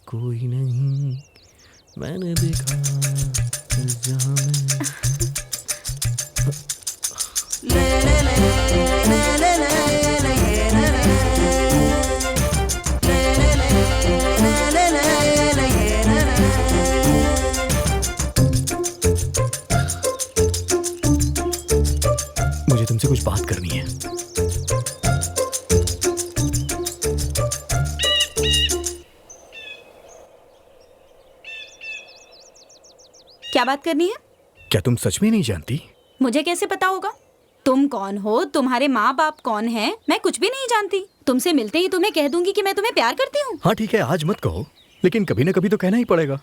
कोई नहीं मैंने देखा इस जहां में। मुझे तुमसे कुछ बात करनी है। क्या बात करनी है? क्या तुम सच में नहीं जानती? मुझे कैसे पता होगा? तुम कौन हो, तुम्हारे माँ बाप कौन हैं? मैं कुछ भी नहीं जानती। तुमसे मिलते ही तुम्हें कह दूंगी कि मैं तुम्हें प्यार करती हूँ। हाँ ठीक है, आज मत कहो, लेकिन कभी ना कभी तो कहना ही पड़ेगा।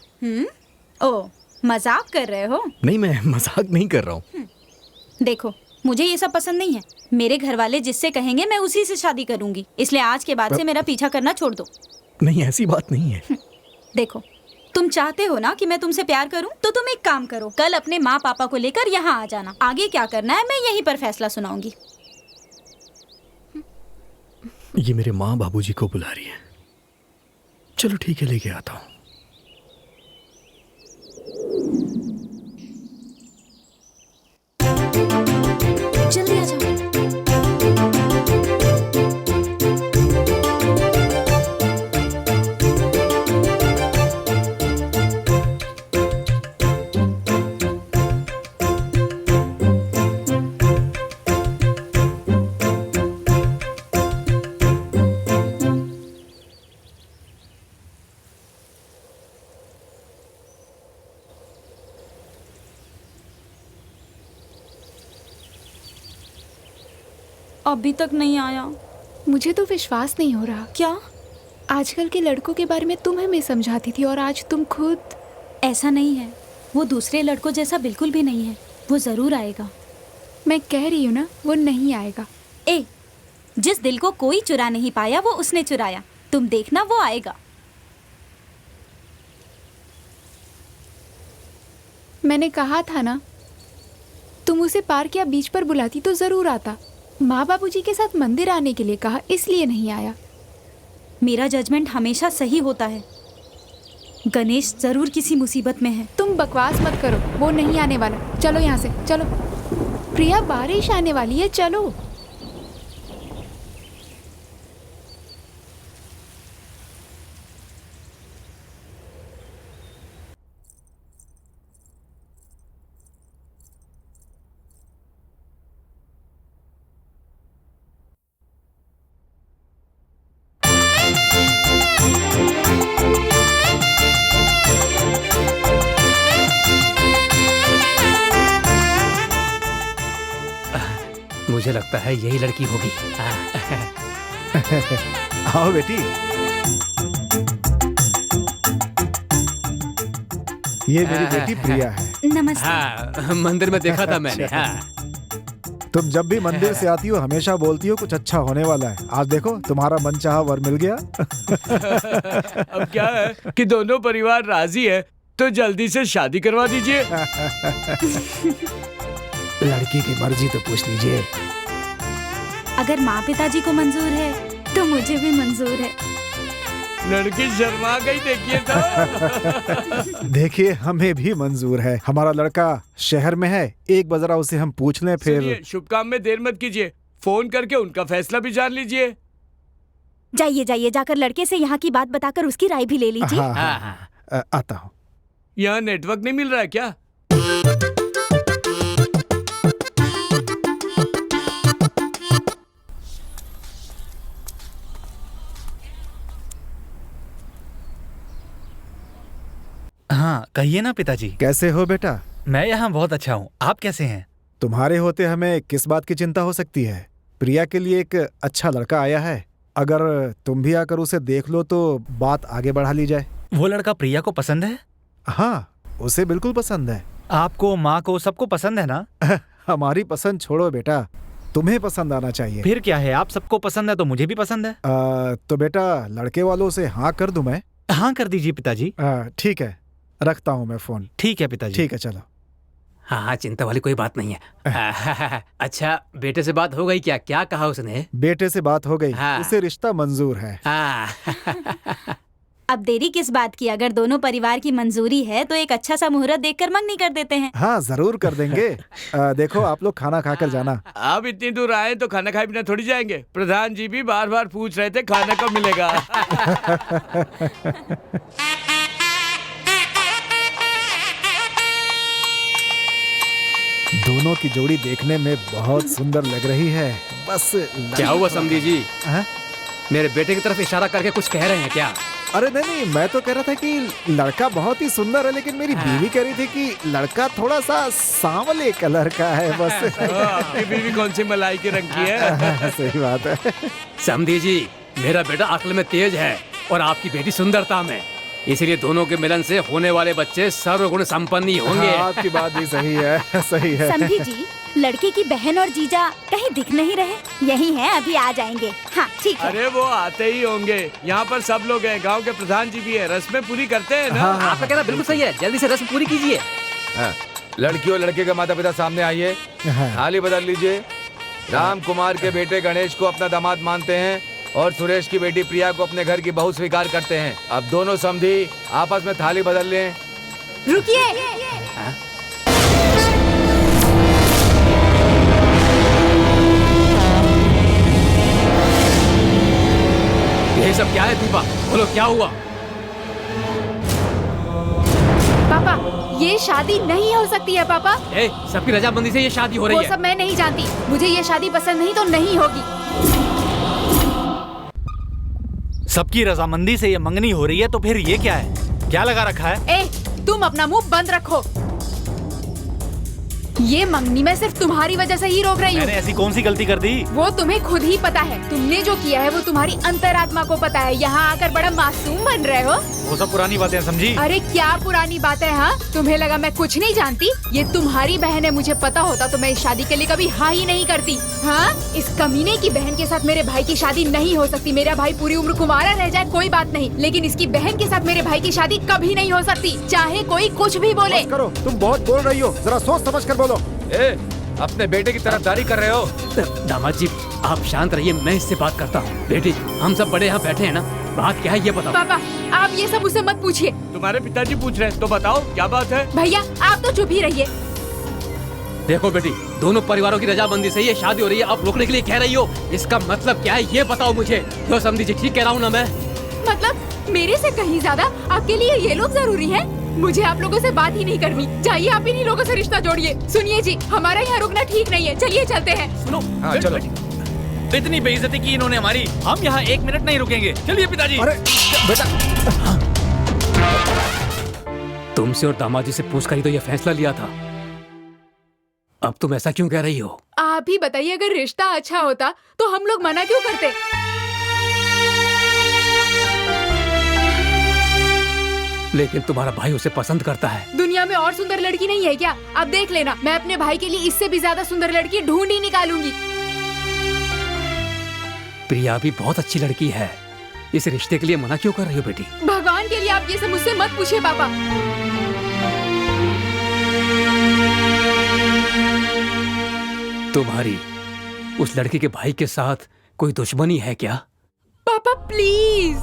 ओ, मजाक कर रहे हो? नहीं, मैं मजाक नहीं कर रहा हूँ। देखो, मुझे ये सब पसंद नहीं है। मेरे घर वाले जिससे कहेंगे मैं उसी से शादी करूंगी, इसलिए आज के बाद से मेरा पीछा करना छोड़ दो। नहीं, ऐसी बात नहीं है। देखो, तुम चाहते हो ना कि मैं तुमसे प्यार करूं, तो तुम एक काम करो, कल अपने माँ पापा को लेकर यहाँ आ जाना। आगे क्या करना है मैं यहीं पर फैसला सुनाऊंगी। ये मेरे माँ बाबूजी को बुला रही है। चलो ठीक है, लेके आता हूँ। जल्दी आ जाओ। अभी तक नहीं आया। मुझे तो विश्वास नहीं हो रहा। क्या? आजकल के लड़कों के बारे में तुम हमें समझाती थी और आज तुम खुद। ऐसा नहीं है, वो दूसरे लड़कों जैसा बिल्कुल भी नहीं है। वो जरूर आएगा। मैं कह रही हूँ ना, वो नहीं आएगा। जिस दिल को कोई चुरा नहीं पाया वो उसने चुराया। तुम देखना, वो आएगा। मैंने कहा था ना, तुम उसे पार्क या बीच पर बुलाती तो जरूर आता। माँ बाबूजी के साथ मंदिर आने के लिए कहा, इसलिए नहीं आया। मेरा जजमेंट हमेशा सही होता है। गणेश जरूर किसी मुसीबत में है। तुम बकवास मत करो, वो नहीं आने वाला। चलो यहाँ से, चलो। प्रिया, बारिश आने वाली है, चलो। मुझे लगता है यही लड़की होगी। आओ बेटी, ये मेरी बेटी प्रिया है। नमस्ते। हाँ, मंदिर में देखा था मैंने। हाँ। तुम जब भी मंदिर से आती हो हमेशा बोलती हो कुछ अच्छा होने वाला है। आज देखो तुम्हारा मनचाहा वर मिल गया। अब क्या है कि दोनों परिवार राजी है, तो जल्दी से शादी करवा दीजिए। लड़की की मर्जी तो पूछ लीजिए। अगर माँ पिताजी को मंजूर है तो मुझे भी मंजूर है। लड़की शर्मा गई, देखिए तो। देखिए, हमें भी मंजूर है। हमारा लड़का शहर में है, एक बजरा उसे हम पूछ लें फिर। शुभ काम में देर मत कीजिए, फोन करके उनका फैसला भी जान लीजिए। जाइए जाइए, जाकर लड़के से यहाँ की बात बताकर उसकी राय भी ले लीजिए। हाँ, आता हूँ। यहाँ नेटवर्क नहीं मिल रहा है क्या? हाँ कहिए ना पिताजी। कैसे हो बेटा? मैं यहाँ बहुत अच्छा हूँ, आप कैसे हैं? तुम्हारे होते हमें किस बात की चिंता हो सकती है? प्रिया के लिए एक अच्छा लड़का आया है। अगर तुम भी आकर उसे देख लो तो बात आगे बढ़ा ली जाए। वो लड़का प्रिया को पसंद है? हाँ, उसे बिल्कुल पसंद है। आपको, माँ को, सबको पसंद है ना? हमारी पसंद छोड़ो बेटा, तुम्हें पसंद आना चाहिए। फिर क्या है, आप सबको पसंद है तो मुझे भी पसंद है। तो बेटा लड़के वालों से हाँ कर दूं मैं? हाँ कर दीजिए पिताजी। ठीक है, रखता हूँ मैं फोन। ठीक है पिताजी। ठीक है, चलो। हाँ, चिंता वाली कोई बात नहीं है। अच्छा, बेटे से बात हो गई क्या? क्या कहा उसने? बेटे से बात हो गई। हाँ। उसे रिश्ता मंजूर है। हाँ। अब देरी किस बात की? अगर दोनों परिवार की मंजूरी है तो एक अच्छा सा मुहूर्त देखकर मंगनी कर देते हैं। हाँ जरूर कर देंगे। देखो आप लोग खाना खाकर जाना। आप इतनी दूर आए तो खाना खाए बिना थोड़ी जाएंगे। प्रधान जी भी बार बार पूछ रहे थे खाना कब मिलेगा। दोनों की जोड़ी देखने में बहुत सुंदर लग रही है। बस क्या हुआ समधी जी? हाँ? मेरे बेटे की तरफ इशारा करके कुछ कह रहे हैं क्या? अरे नहीं, मैं तो कह रहा था कि लड़का बहुत ही सुंदर है, लेकिन मेरी बीवी कह रही थी कि लड़का थोड़ा सा सांवले कलर का है बस। आपकी बीवी कौन सी मलाई के रंग की है? सही बात है। समधी जी, मेरा बेटा अक्ल में तेज है और आपकी बेटी सुंदरता में, इसलिए दोनों के मिलन से होने वाले बच्चे सर्वगुण संपन्न ही होंगे। हाँ, आपकी बात भी सही है, सही है। समझी जी, लड़के की बहन और जीजा कहीं दिख नहीं रहे। यही है, अभी आ जाएंगे। हाँ ठीक है। अरे वो आते ही होंगे। यहाँ पर सब लोग हैं, गांव के प्रधान जी भी है, रस्में पूरी करते हैं ना। हाँ, आपका कहना बिल्कुल सही है, जल्दी से रस्म पूरी कीजिए। लड़की और लड़के के माता पिता सामने आइए, थाली बदल लीजिए। राम कुमार के बेटे गणेश को अपना दामाद मानते हैं और सुरेश की बेटी प्रिया को अपने घर की बहू स्वीकार करते हैं। अब दोनों समधी आपस में थाली बदल लें। रुकिए। ये सब क्या है दीपा? बोलो क्या हुआ? पापा, ये शादी नहीं हो सकती है पापा। ए, सबकी रजामंदी से ये शादी हो रही वो है। सब मैं नहीं जानती। मुझे ये शादी पसंद नहीं तो नहीं होगी। सबकी रजामंदी से ये मंगनी हो रही है तो फिर ये क्या है? क्या लगा रखा है? ए, तुम अपना मुंह बंद रखो। ये मंगनी मैं सिर्फ तुम्हारी वजह से ही रोक रही हूँ। मैंने ऐसी कौन सी गलती कर दी? वो तुम्हें खुद ही पता है। तुमने जो किया है वो तुम्हारी अंतरात्मा को पता है। यहाँ आकर बड़ा मासूम बन रहे हो। वो सब पुरानी बातें समझी। अरे क्या पुरानी बात है? हाँ, तुम्हें लगा मैं कुछ नहीं जानती? ये तुम्हारी बहन है, मुझे पता होता तो मैं इस शादी के लिए कभी हाँ ही नहीं करती। हाँ, इस कमीने की बहन के साथ मेरे भाई की शादी नहीं हो सकती। मेरा भाई पूरी उम्र कुंवारा रह जाए कोई बात नहीं, लेकिन इसकी बहन के साथ मेरे भाई की शादी कभी नहीं हो सकती, चाहे कोई कुछ भी बोले। बस करो, तुम बहुत बोल रही हो, जरा सोच समझ कर बोलो। अपने बेटे की तरफदारी कर रहे हो? दामाद जी, आप शांत रहिए, मैं इससे बात करता हूँ। बेटी, हम सब बड़े यहाँ बैठे हैं ना, बात क्या है ये बताओ। पापा, आप ये सब मुझसे मत पूछिए। तुम्हारे पिताजी पूछ रहे हैं तो बताओ क्या बात है। भैया, आप तो चुप ही रहिए। देखो बेटी, दोनों परिवारों की रजामंदी से ये शादी हो रही है, आप रोकने के लिए कह रही हो, इसका मतलब क्या है ये बताओ मुझे। तो समझी जी, ठीक कह रहा हूँ ना मैं? मतलब मेरे से कहीं ज्यादा आपके लिए ये लोग जरूरी हैं? मुझे आप लोगों से बात ही नहीं करनी। जाइए, आप इन्हीं लोगों से रिश्ता जोड़िए। सुनिए जी, हमारा यहाँ रुकना ठीक नहीं है, चलिए चलते हैं। सुनो, हाँ चलो। इतनी बेइज्जती की इन्होंने हमारी, हम यहाँ 1 मिनट नहीं रुकेंगे। चलिए पिताजी। अरे बेटा, तुमसे और दामाद जी से पूछ कर ही तो ये फैसला लिया था, अब तुम ऐसा क्यों कह रही हो? आप ही बताइए, अगर रिश्ता अच्छा होता तो हम लोग मना क्यों करते? लेकिन तुम्हारा भाई उसे पसंद करता है। दुनिया में और सुंदर लड़की नहीं है क्या? अब देख लेना, मैं अपने भाई के लिए इससे भी ज्यादा सुंदर लड़की ढूंढ ही निकालूंगी। प्रिया भी बहुत अच्छी लड़की है, इस रिश्ते के लिए मना क्यों कर रही हो बेटी? भगवान के लिए आप ये सब मुझसे मत पूछिए पापा। तुम्हारी उस लड़की के भाई के साथ कोई दुश्मनी है क्या? पापा प्लीज।